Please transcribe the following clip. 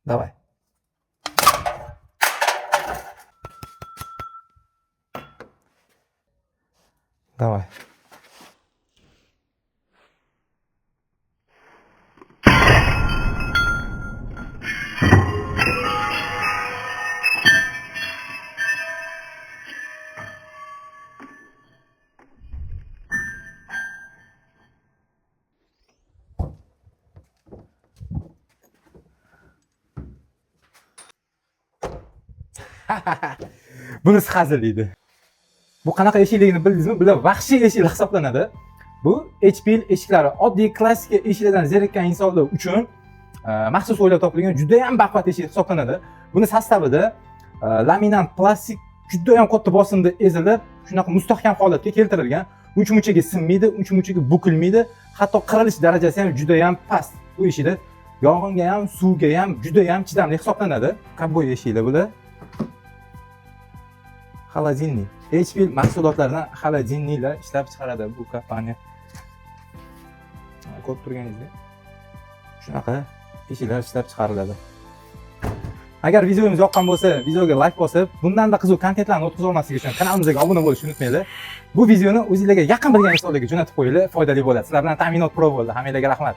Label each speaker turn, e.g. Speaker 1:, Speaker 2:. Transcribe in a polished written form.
Speaker 1: Давай. Давай. Bunisi hazil deydi. Bu qanaqa eshikligini bildingizmi? Bular vahshiy eshiklar hisoblanadi. Bu HPL eshiklari oddiy klassik eshiklardan zerikkan insonlar uchun maxsus o'ylab topilgan juda ham baquvvat eshik hisoblanadi. Buni sostavida laminat plastik juda ham katta bosimda ezilib, shunaqa mustahkam holatga keltirilgan. Uch-munchaga sinmaydi, uch-munchaga bukilmaydi, hatto qirilish darajasi ham juda ham past. Bu eshikda yong'inga ham, suvga ham juda ham chidamli hisoblanadi. Kovboy eshiklar bular. Холодильник. HPL mahsulotlaridan холодильникlar ishlab chiqaradi bu kompaniya. Ko'rib turganingizdek, shunaqa eshiklar ishlab chiqariladi. Agar videomiz yoqqan bo'lsa, videoga like bosib, bundanda qiziq kontentlarni o'tkaza olmaslik uchun kanalimizga obuna bo'lishni unutmanglar. Bu videoni o'zingizlarga yaqin bilgan insonlarga jo'natib qo'yinglar, foydali bo'ladi. Sizlar bilan ta'minot pro bo'ldi. Hammanglarga rahmat.